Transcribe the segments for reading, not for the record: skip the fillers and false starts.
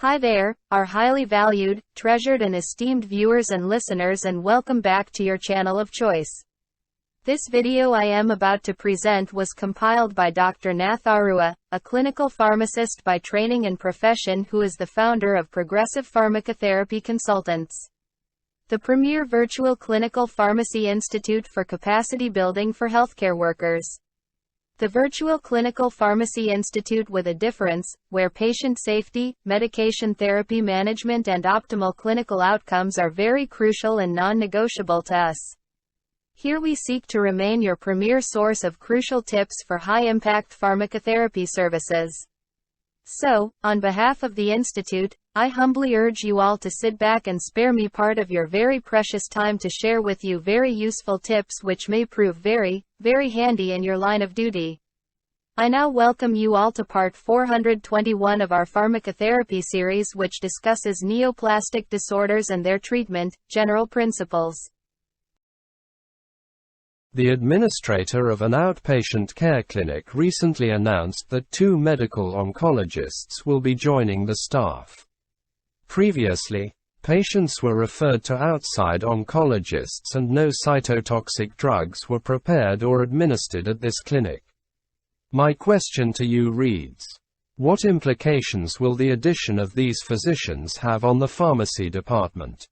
Hi there, our highly valued, treasured and esteemed viewers and listeners, and welcome back to your channel of choice. This video I am about to present was compiled by Dr. Nath Arua, a clinical pharmacist by training and profession who is the founder of Progressive Pharmacotherapy Consultants, the premier virtual clinical pharmacy institute for capacity building for healthcare workers. The Virtual Clinical Pharmacy Institute with a difference, where patient safety, medication therapy management and optimal clinical outcomes are very crucial and non-negotiable to us. Here we seek to remain your premier source of crucial tips for high-impact pharmacotherapy services. So, on behalf of the Institute, I humbly urge you all to sit back and spare me part of your very precious time to share with you very useful tips which may prove very, very handy in your line of duty. I now welcome you all to part 421 of our pharmacotherapy series, which discusses neoplastic disorders and their treatment, general principles. The administrator of an outpatient care clinic recently announced that 2 medical oncologists will be joining the staff. Previously, patients were referred to outside oncologists and no cytotoxic drugs were prepared or administered at this clinic. My question to you reads: what implications will the addition of these physicians have on the pharmacy department?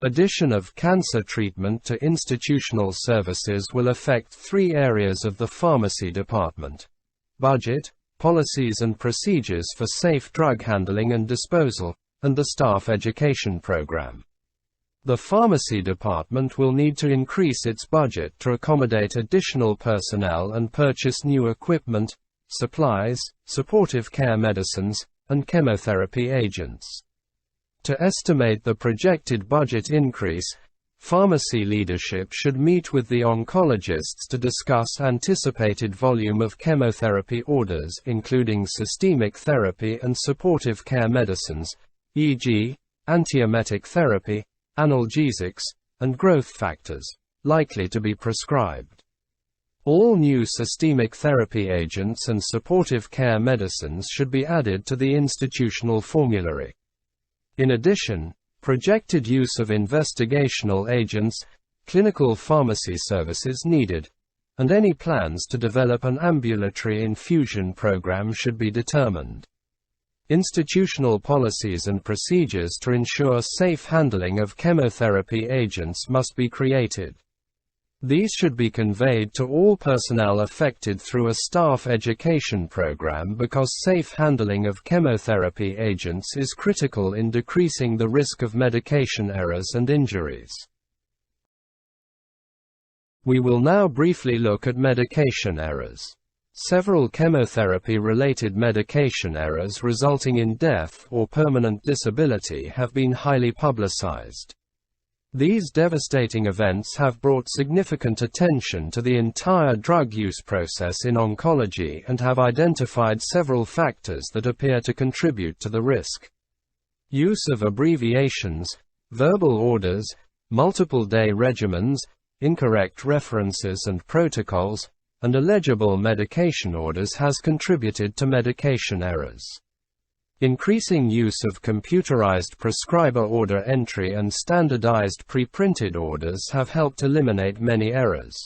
Addition of cancer treatment to institutional services will affect 3 areas of the pharmacy department: budget, policies and procedures for safe drug handling and disposal, and the staff education program. The pharmacy department will need to increase its budget to accommodate additional personnel and purchase new equipment, supplies, supportive care medicines, and chemotherapy agents. To estimate the projected budget increase, pharmacy leadership should meet with the oncologists to discuss anticipated volume of chemotherapy orders, including systemic therapy and supportive care medicines, e.g., antiemetic therapy, analgesics, and growth factors, likely to be prescribed. All new systemic therapy agents and supportive care medicines should be added to the institutional formulary. In addition, projected use of investigational agents, clinical pharmacy services needed, and any plans to develop an ambulatory infusion program should be determined. Institutional policies and procedures to ensure safe handling of chemotherapy agents must be created. These should be conveyed to all personnel affected through a staff education program, because safe handling of chemotherapy agents is critical in decreasing the risk of medication errors and injuries. We will now briefly look at medication errors. Several chemotherapy-related medication errors resulting in death or permanent disability have been highly publicized. These devastating events have brought significant attention to the entire drug use process in oncology and have identified several factors that appear to contribute to the risk. Use of abbreviations, verbal orders, multiple-day regimens, incorrect references and protocols, and illegible medication orders has contributed to medication errors. Increasing use of computerized prescriber order entry and standardized pre-printed orders have helped eliminate many errors.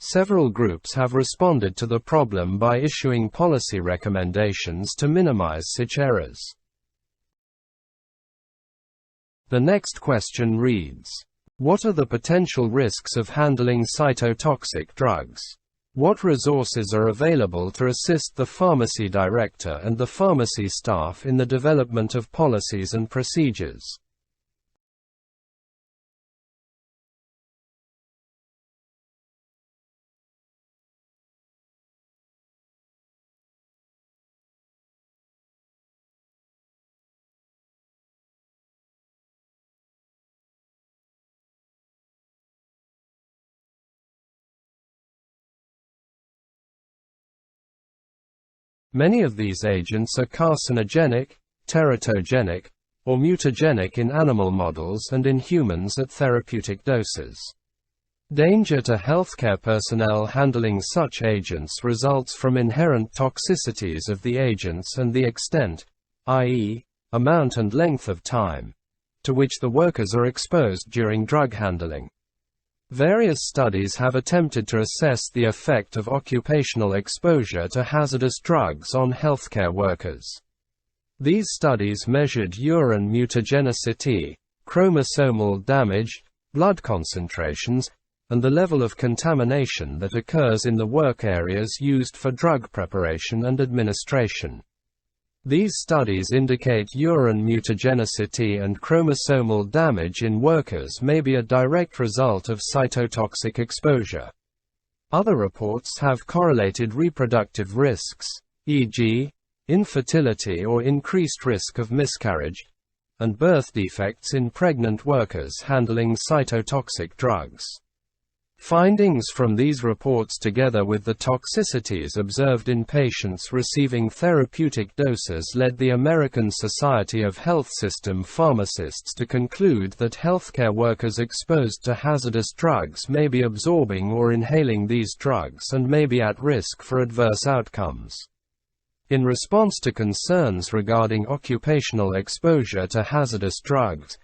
Several groups have responded to the problem by issuing policy recommendations to minimize such errors. The next question reads: what are the potential risks of handling cytotoxic drugs? What resources are available to assist the pharmacy director and the pharmacy staff in the development of policies and procedures? Many of these agents are carcinogenic, teratogenic, or mutagenic in animal models and in humans at therapeutic doses. Danger to healthcare personnel handling such agents results from inherent toxicities of the agents and the extent, i.e., amount and length of time, to which the workers are exposed during drug handling. Various studies have attempted to assess the effect of occupational exposure to hazardous drugs on healthcare workers. These studies measured urine mutagenicity, chromosomal damage, blood concentrations, and the level of contamination that occurs in the work areas used for drug preparation and administration. These studies indicate urine mutagenicity and chromosomal damage in workers may be a direct result of cytotoxic exposure. Other reports have correlated reproductive risks, e.g., infertility or increased risk of miscarriage, and birth defects in pregnant workers handling cytotoxic drugs. Findings from these reports together with the toxicities observed in patients receiving therapeutic doses led the American Society of Health System Pharmacists to conclude that healthcare workers exposed to hazardous drugs may be absorbing or inhaling these drugs and may be at risk for adverse outcomes. In response to concerns regarding occupational exposure to hazardous drugs,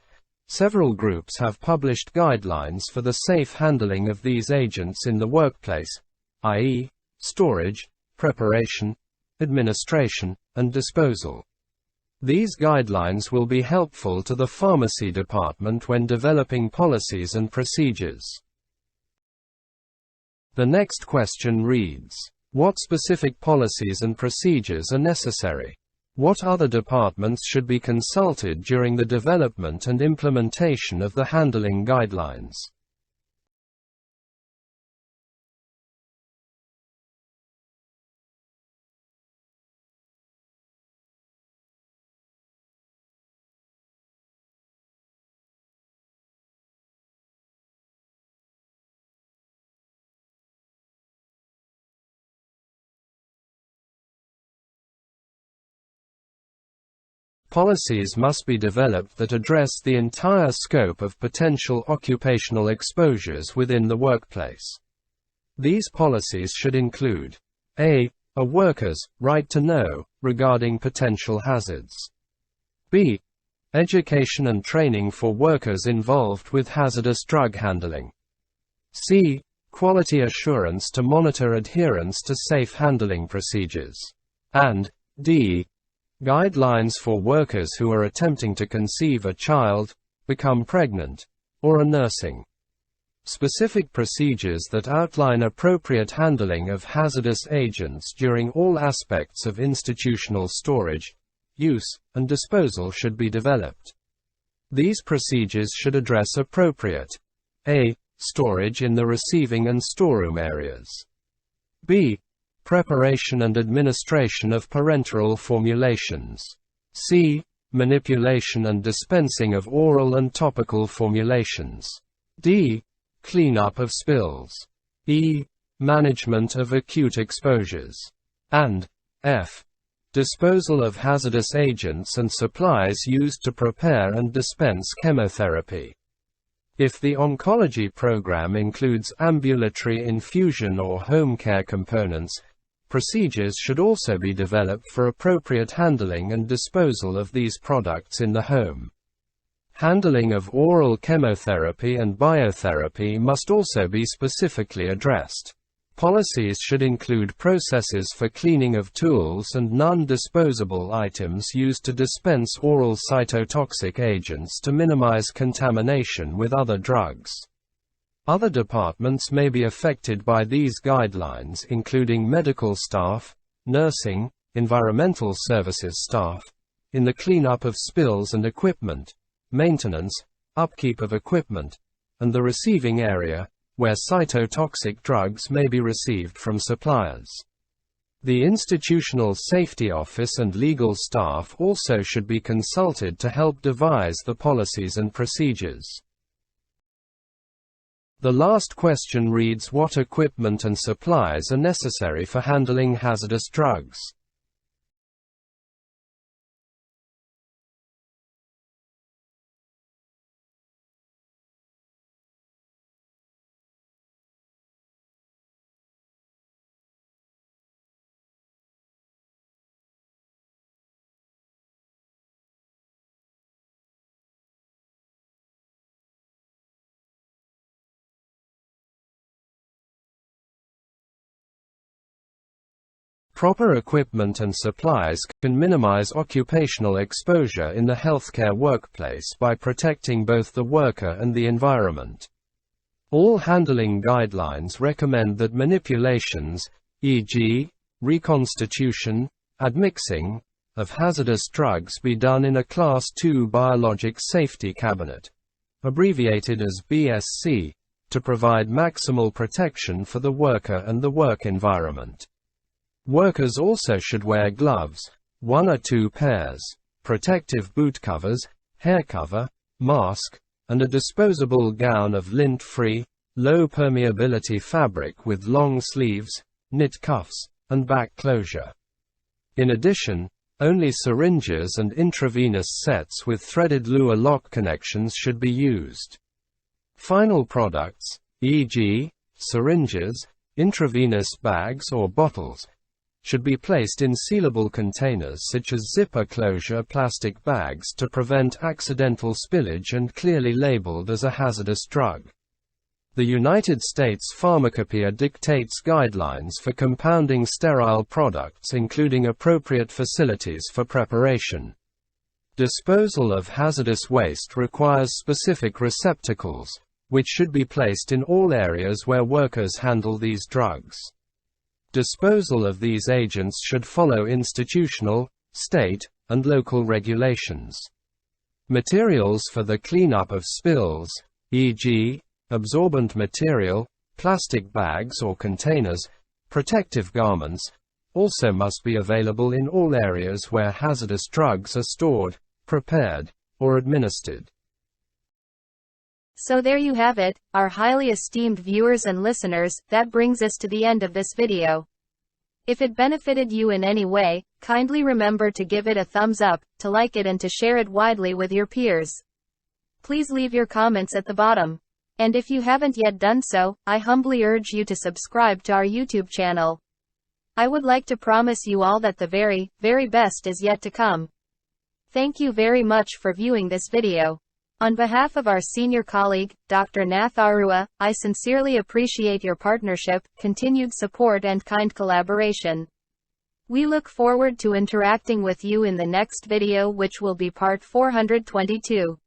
several groups have published guidelines for the safe handling of these agents in the workplace, i.e., storage, preparation, administration, and disposal. These guidelines will be helpful to the pharmacy department when developing policies and procedures. The next question reads, what specific policies and procedures are necessary? What other departments should be consulted during the development and implementation of the handling guidelines? Policies must be developed that address the entire scope of potential occupational exposures within the workplace. These policies should include a worker's right to know regarding potential hazards. b. Education and training for workers involved with hazardous drug handling. c. Quality assurance to monitor adherence to safe handling procedures. And d. Guidelines for workers who are attempting to conceive a child, become pregnant, or are nursing. Specific procedures that outline appropriate handling of hazardous agents during all aspects of institutional storage, use, and disposal should be developed. These procedures should address appropriate a. Storage in the receiving and storeroom areas. b. Preparation and administration of parenteral formulations. c. Manipulation and dispensing of oral and topical formulations. d. Cleanup of spills. e. Management of acute exposures. And f. Disposal of hazardous agents and supplies used to prepare and dispense chemotherapy. If the oncology program includes ambulatory infusion or home care components, procedures should also be developed for appropriate handling and disposal of these products in the home. Handling of oral chemotherapy and biotherapy must also be specifically addressed. Policies should include processes for cleaning of tools and non-disposable items used to dispense oral cytotoxic agents to minimize contamination with other drugs. Other departments may be affected by these guidelines, including medical staff, nursing, environmental services staff, in the cleanup of spills and equipment, maintenance, upkeep of equipment, and the receiving area, where cytotoxic drugs may be received from suppliers. The Institutional Safety Office and legal staff also should be consulted to help devise the policies and procedures. The last question reads, what equipment and supplies are necessary for handling hazardous drugs? Proper equipment and supplies can minimize occupational exposure in the healthcare workplace by protecting both the worker and the environment. All handling guidelines recommend that manipulations, e.g., reconstitution, admixing, of hazardous drugs be done in a Class II Biologics Safety Cabinet, abbreviated as BSC, to provide maximal protection for the worker and the work environment. Workers also should wear gloves, 1 or 2 pairs, protective boot covers, hair cover, mask, and a disposable gown of lint-free, low-permeability fabric with long sleeves, knit cuffs, and back closure. In addition, only syringes and intravenous sets with threaded Luer lock connections should be used. Final products, e.g., syringes, intravenous bags or bottles, should be placed in sealable containers such as zipper closure plastic bags to prevent accidental spillage and clearly labeled as a hazardous drug. The United States Pharmacopoeia dictates guidelines for compounding sterile products, including appropriate facilities for preparation. Disposal of hazardous waste requires specific receptacles, which should be placed in all areas where workers handle these drugs. Disposal of these agents should follow institutional, state, and local regulations. Materials for the cleanup of spills, e.g., absorbent material, plastic bags or containers, protective garments, also must be available in all areas where hazardous drugs are stored, prepared, or administered. So there you have it, our highly esteemed viewers and listeners. That brings us to the end of this video. If it benefited you in any way, kindly remember to give it a thumbs up, to like it and to share it widely with your peers. Please leave your comments at the bottom. And if you haven't yet done so, I humbly urge you to subscribe to our YouTube channel. I would like to promise you all that the very, very best is yet to come. Thank you very much for viewing this video. On behalf of our senior colleague, Dr. Nath Arua, I sincerely appreciate your partnership, continued support and kind collaboration. We look forward to interacting with you in the next video, which will be part 422.